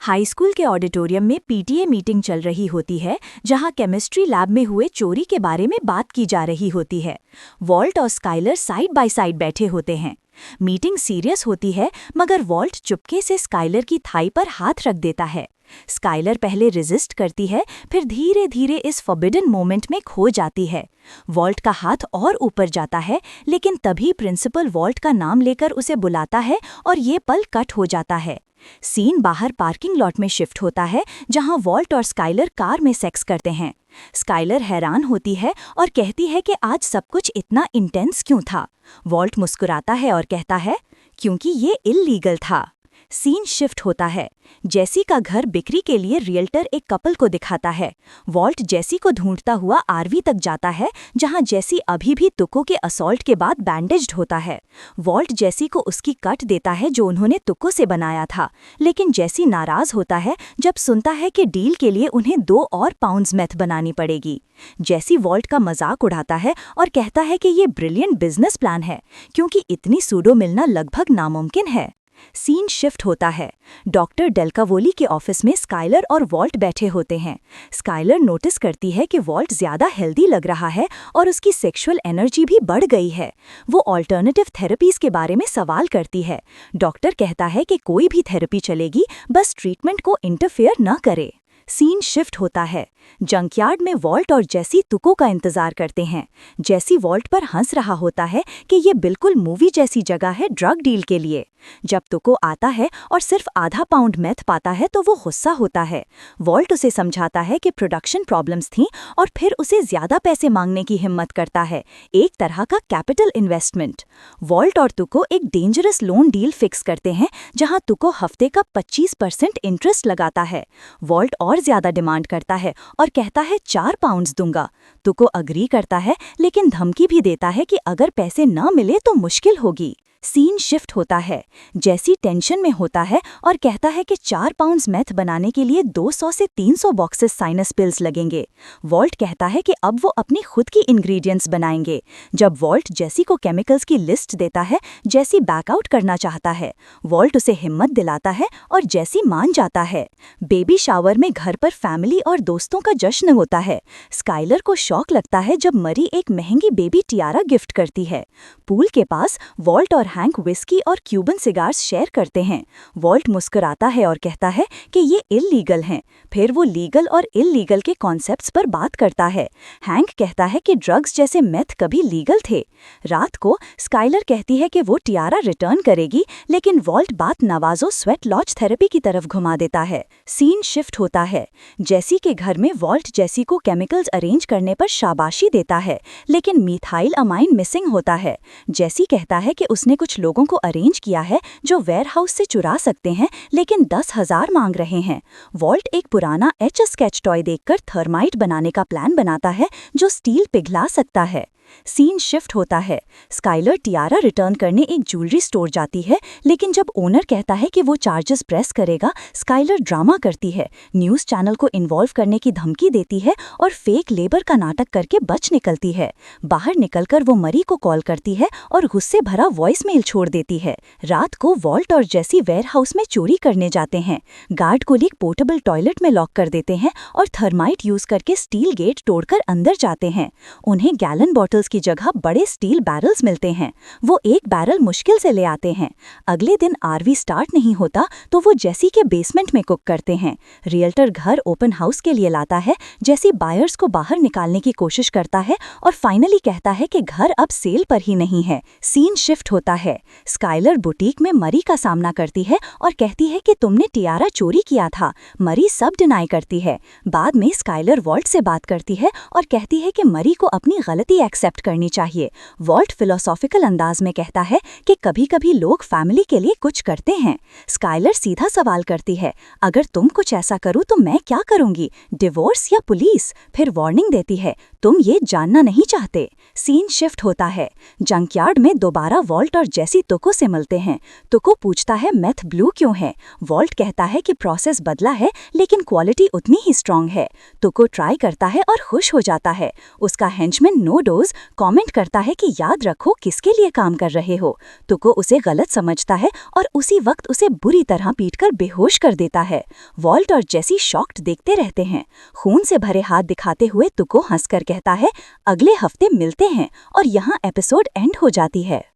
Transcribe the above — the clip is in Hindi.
हाई स्कूल के ऑडिटोरियम में पीटीए मीटिंग चल रही होती है, जहां केमिस्ट्री लैब में हुए चोरी के बारे में बात की जा रही होती है। वॉल्ट और स्काइलर साइड बाय साइड बैठे होते हैं। मीटिंग सीरियस होती है, मगर वॉल्ट चुपके से स्काइलर की थाई पर हाथ रख देता है। स्काइलर पहले रेजिस्ट करती है, फिर धीरे धीरे इस फॉरबिडन मोमेंट में खो जाती है। वॉल्ट का हाथ और ऊपर जाता है, लेकिन तभी प्रिंसिपल वॉल्ट का नाम लेकर उसे बुलाता है और ये पल कट हो जाता है। सीन बाहर पार्किंग लॉट में शिफ्ट होता है, जहां वॉल्ट और स्काइलर कार में सेक्स करते हैं। स्काइलर हैरान होती है और कहती है कि आज सब कुछ इतना इंटेंस क्यों था। वॉल्ट मुस्कुराता है और कहता है, क्योंकि ये इल्लीगल था। सीन शिफ्ट होता है। जेसी का घर बिक्री के लिए रियल्टर एक कपल को दिखाता है। वॉल्ट जेसी को ढूंढता हुआ आरवी तक जाता है, जहां जेसी अभी भी तुको के असॉल्ट के बाद बैंडेज्ड होता है। वॉल्ट जेसी को उसकी कट देता है जो उन्होंने तुको से बनाया था, लेकिन जेसी नाराज होता है जब सुनता है कि डील के लिए उन्हें 2 और पाउंड्स मेथ बनानी पड़ेगी। जेसी वॉल्ट का मजाक उड़ाता है और कहता है कि ये ब्रिलियंट बिजनेस प्लान है, क्योंकि इतनी सूडो मिलना लगभग नामुमकिन है। सीन शिफ्ट होता है। डॉक्टर डेल्कावोली के ऑफिस में स्काइलर और वॉल्ट बैठे होते हैं। स्काइलर नोटिस करती है कि वॉल्ट ज्यादा हेल्दी लग रहा है और उसकी सेक्सुअल एनर्जी भी बढ़ गई है। वो ऑल्टरनेटिव थेरेपीज के बारे में सवाल करती है। डॉक्टर कहता है कि कोई भी थेरेपी चलेगी, बस ट्रीटमेंट को इंटरफेयर न करे। सीन शिफ्ट होता है। जंकयार्ड में वॉल्ट और जेसी तुको का इंतजार करते हैं। जेसी वॉल्ट पर हंस रहा होता है कि ये बिल्कुल मूवी जैसी जगह है ड्रग डील के लिए। जब तुको आता है और सिर्फ आधा पाउंड मेथ पाता है तो वो गुस्सा होता है। वॉल्ट उसे समझाता है कि प्रोडक्शन प्रॉब्लम्स थीं और फिर उसे ज्यादा पैसे मांगने की हिम्मत करता है, एक तरह का कैपिटल इन्वेस्टमेंट। वॉल्ट और तुको एक डेंजरस लोन डील फिक्स करते हैं, जहां तुको हफ्ते का 25% इंटरेस्ट लगाता है। वॉल्ट और ज्यादा डिमांड करता है और कहता है 4 पाउंड्स दूंगा। तुको अग्री करता है, लेकिन धमकी भी देता है कि अगर पैसे न मिले तो मुश्किल होगी। सीन शिफ्ट होता है। जेसी टेंशन में होता है और कहता है कि 4 पाउंड्स मेथ बनाने के लिए 200 से 300 बॉक्सेस साइनस पिल्स लगेंगे। वॉल्ट कहता है कि अब वो अपनी खुद की इंग्रेडिएंट्स बनाएंगे। जब वॉल्ट जेसी को केमिकल्स की लिस्ट देता है, जेसी बैकआउट करना चाहता है। वॉल्ट उसे हिम्मत दिलाता है और जेसी मान जाता है। बेबी शावर में घर पर फैमिली और दोस्तों का जश्न होता है। स्काइलर को शौक लगता है जब मरी एक महंगी बेबी टियारा गिफ्ट करती है। पूल के पास वॉल्ट और हैंक विस्की और क्यूबन सिगार्स शेयर करते हैं। वॉल्ट मुस्कुराता है और कहता है कि ये इल्लीगल हैं। फिर वो लीगल और इल्लीगल के कॉन्सेप्ट्स पर बात करता है। हैंक कहता है कि ड्रग्स जैसे मेथ कभी लीगल थे। रात को स्काइलर कहती है कि वो टियारा रिटर्न करेगी, लेकिन वॉल्ट बात नवाजो स्वेट लॉज थेरेपी की तरफ घुमा देता है। सीन शिफ्ट होता है। जेसी के घर में वॉल्ट जेसी को केमिकल्स अरेंज करने पर शाबाशी देता है, लेकिन मिथाइल अमाइन मिसिंग होता है। जेसी कहता है कि उसने कुछ लोगों को अरेंज किया है जो वेयरहाउस से चुरा सकते हैं, लेकिन 10,000 मांग रहे हैं। वॉल्ट एक पुराना एच स्केच टॉय देखकर थर्माइट बनाने का प्लान बनाता है जो स्टील पिघला सकता है। सीन शिफ्ट होता है। स्काइलर टियारा रिटर्न करने एक ज्वेलरी स्टोर जाती है, लेकिन जब ओनर कहता है कि वो चार्जेस प्रेस करेगा, स्काइलर ड्रामा करती है, न्यूज़ चैनल को इन्वॉल्व करने की धमकी देती है और फेक लेबर का नाटक करके बच निकलती है। बाहर निकलकर वो मरी को कॉल करती है और गुस्से भरा वॉइस मेल छोड़ देती है। रात को वॉल्ट और जेसी वेयरहाउस में चोरी करने जाते हैं। गार्ड को एक पोर्टेबल टॉयलेट में लॉक कर देते हैं और थर्माइट यूज करके स्टील गेट तोड़कर अंदर जाते हैं। उन्हें गैलन बॉटल की जगह बड़े स्टील बैरल्स मिलते हैं। वो एक बैरल मुश्किल से ले आते हैं। अगले दिन आरवी स्टार्ट नहीं होता तो वो जेसी के बेसमेंट में कुक करते हैं। रियल्टर घर ओपन हाउस के लिए लाता है। जेसी बायर्स को बाहर निकालने की कोशिश करता है और फाइनली कहता है कि घर अब सेल पर ही नहीं है। सीन शिफ्ट होता है। स्काइलर बुटीक में मरी का सामना करती है और कहती है कि तुमने टियारा चोरी किया था। मरी सब डिनाई करती है। बाद में स्काइलर वॉल्ट से बात करती है और कहती है कि मरी को अपनी गलती एक्सेप्ट करनी चाहिए। वॉल्ट फिलोसॉफिकल अंदाज में कहता है कि कभी-कभी लोग फैमिली के लिए कुछ करते हैं। स्काइलर सीधा सवाल करती है, अगर तुम कुछ ऐसा करो तो मैं क्या करूंगी, डिवोर्स या पुलिस? फिर वार्निंग देती है, तुम ये जानना नहीं चाहते। सीन शिफ्ट होता है। जंकयार्ड में दोबारा वॉल्ट और जेसी तुको से मिलते हैं। तुको पूछता है मेथ ब्लू क्यों है। वॉल्ट कहता है कि प्रोसेस बदला है, लेकिन क्वालिटी उतनी ही स्ट्रांग है। तुको ट्राई करता है और खुश हो जाता है। उसका हेंचमैन नो डोज रोज कमेंट करता है कि याद रखो किसके लिए काम कर रहे हो। तुको उसे गलत समझता है और उसी वक्त उसे बुरी तरह पीटकर बेहोश कर देता है। वॉल्ट और जेसी शॉक्ड देखते रहते हैं। खून से भरे हाथ दिखाते हुए तुको हंसकर कहता है, अगले हफ्ते मिलते हैं, और यहाँ एपिसोड एंड हो जाती है।